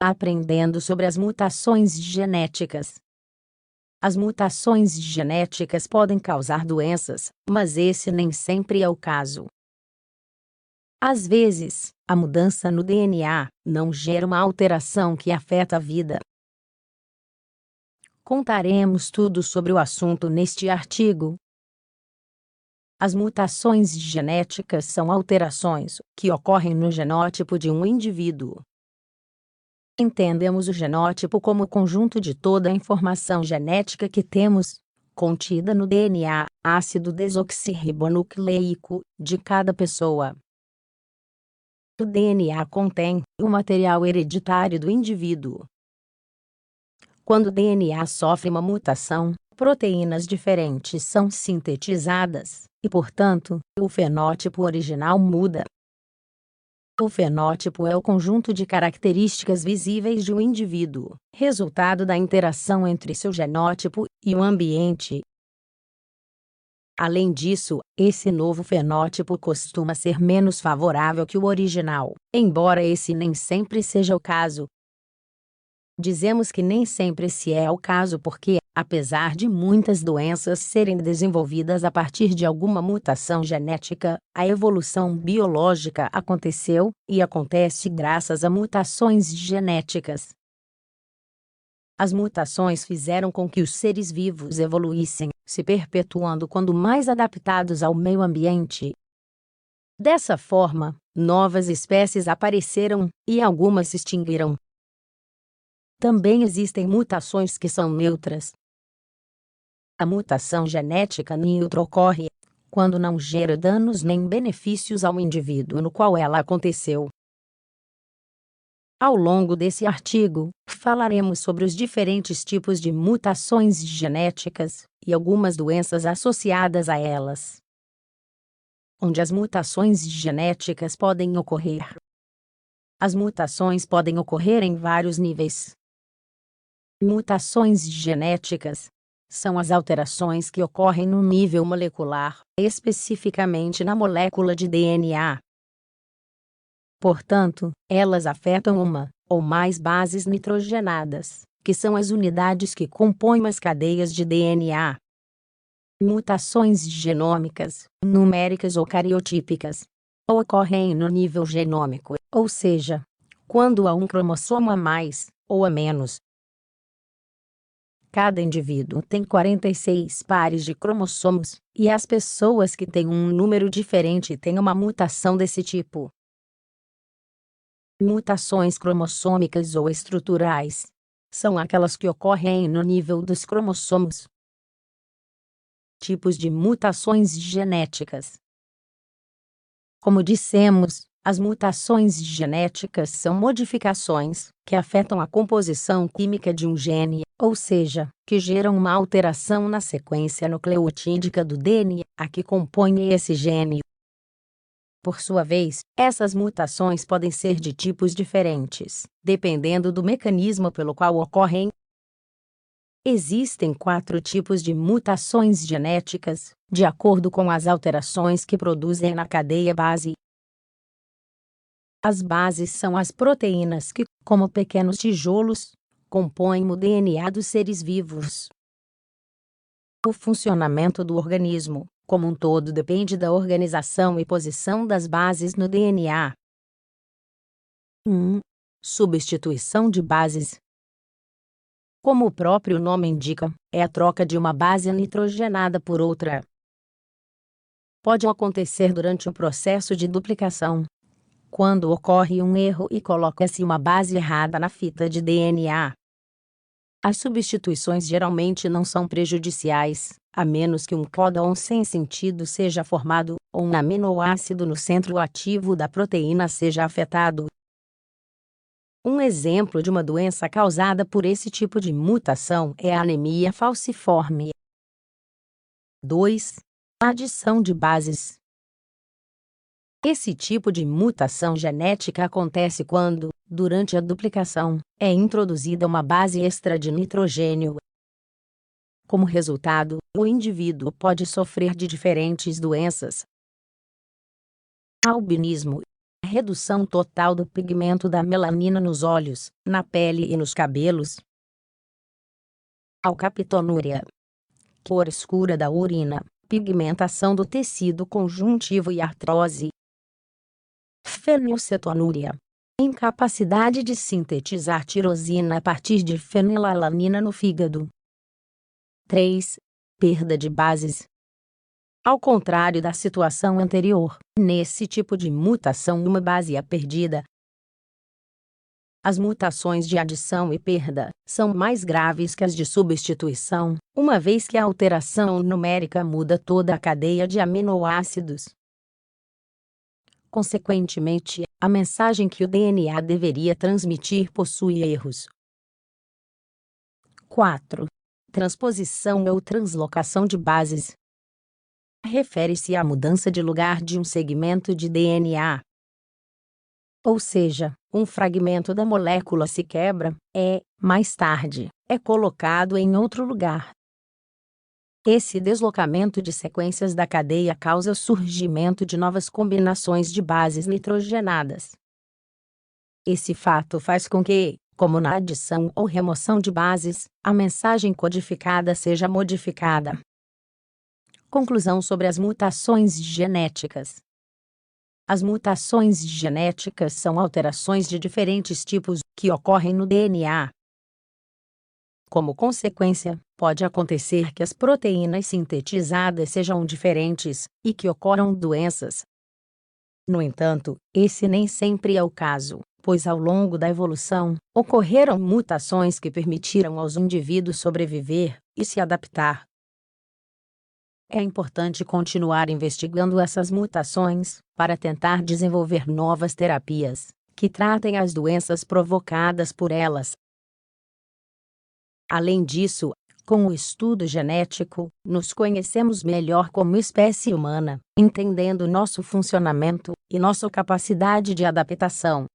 Aprendendo sobre as mutações genéticas. As mutações genéticas podem causar doenças, mas esse nem sempre é o caso. Às vezes, a mudança no DNA não gera uma alteração que afeta a vida. Contaremos tudo sobre o assunto neste artigo. As mutações genéticas são alterações que ocorrem no genótipo de um indivíduo. Entendemos o genótipo como o conjunto de toda a informação genética que temos, contida no DNA, ácido desoxirribonucleico, de cada pessoa. O DNA contém o material hereditário do indivíduo. Quando o DNA sofre uma mutação, proteínas diferentes são sintetizadas, e, portanto, o fenótipo original muda. O fenótipo é o conjunto de características visíveis de um indivíduo, resultado da interação entre seu genótipo e o ambiente. Além disso, esse novo fenótipo costuma ser menos favorável que o original, embora esse nem sempre seja o caso. Dizemos que nem sempre esse é o caso porque, apesar de muitas doenças serem desenvolvidas a partir de alguma mutação genética, a evolução biológica aconteceu e acontece graças a mutações genéticas. As mutações fizeram com que os seres vivos evoluíssem, se perpetuando quando mais adaptados ao meio ambiente. Dessa forma, novas espécies apareceram, e algumas se extinguiram. Também existem mutações que são neutras. A mutação genética neutra ocorre quando não gera danos nem benefícios ao indivíduo no qual ela aconteceu. Ao longo desse artigo, falaremos sobre os diferentes tipos de mutações genéticas e algumas doenças associadas a elas. Onde as mutações genéticas podem ocorrer. As mutações podem ocorrer em vários níveis. Mutações genéticas são as alterações que ocorrem no nível molecular, especificamente na molécula de DNA. Portanto, elas afetam uma ou mais bases nitrogenadas, que são as unidades que compõem as cadeias de DNA. Mutações genômicas, numéricas ou cariotípicas, ocorrem no nível genômico, ou seja, quando há um cromossomo a mais ou a menos. Cada indivíduo tem 46 pares de cromossomos, e as pessoas que têm um número diferente têm uma mutação desse tipo. Mutações cromossômicas ou estruturais são aquelas que ocorrem no nível dos cromossomos. Tipos de mutações genéticas. Como dissemos, as mutações genéticas são modificações que afetam a composição química de um gene, ou seja, que geram uma alteração na sequência nucleotídica do DNA que compõe esse gene. Por sua vez, essas mutações podem ser de tipos diferentes, dependendo do mecanismo pelo qual ocorrem. Existem 4 tipos de mutações genéticas, de acordo com as alterações que produzem na cadeia base. As bases são as proteínas que, como pequenos tijolos, compõem o DNA dos seres vivos. O funcionamento do organismo, como um todo, depende da organização e posição das bases no DNA. 1. Substituição de bases. Como o próprio nome indica, é a troca de uma base nitrogenada por outra. Pode acontecer durante o processo de duplicação, quando ocorre um erro e coloca-se uma base errada na fita de DNA. As substituições geralmente não são prejudiciais, a menos que um códon sem sentido seja formado, ou um aminoácido no centro ativo da proteína seja afetado. Um exemplo de uma doença causada por esse tipo de mutação é a anemia falciforme. 2. Adição de bases. Esse tipo de mutação genética acontece quando, durante a duplicação, é introduzida uma base extra de nitrogênio. Como resultado, o indivíduo pode sofrer de diferentes doenças. Albinismo. redução total do pigmento da melanina nos olhos, na pele e nos cabelos. Alcapitonúria, cor escura da urina, pigmentação do tecido conjuntivo e artrose. Fenilcetonúria, incapacidade de sintetizar tirosina a partir de fenilalanina no fígado. 3. Perda de bases. Ao contrário da situação anterior, nesse tipo de mutação uma base é perdida. As mutações de adição e perda são mais graves que as de substituição, uma vez que a alteração numérica muda toda a cadeia de aminoácidos. Consequentemente, a mensagem que o DNA deveria transmitir possui erros. 4. Transposição ou translocação de bases. Refere-se à mudança de lugar de um segmento de DNA. Ou seja, um fragmento da molécula se quebra, mais tarde, é colocado em outro lugar. Esse deslocamento de sequências da cadeia causa o surgimento de novas combinações de bases nitrogenadas. Esse fato faz com que, como na adição ou remoção de bases, a mensagem codificada seja modificada. Conclusão sobre as mutações genéticas. As mutações genéticas são alterações de diferentes tipos que ocorrem no DNA. Como consequência, pode acontecer que as proteínas sintetizadas sejam diferentes e que ocorram doenças. No entanto, esse nem sempre é o caso, pois ao longo da evolução, ocorreram mutações que permitiram aos indivíduos sobreviver e se adaptar. É importante continuar investigando essas mutações para tentar desenvolver novas terapias que tratem as doenças provocadas por elas. Além disso, com o estudo genético, nos conhecemos melhor como espécie humana, entendendo nosso funcionamento e nossa capacidade de adaptação.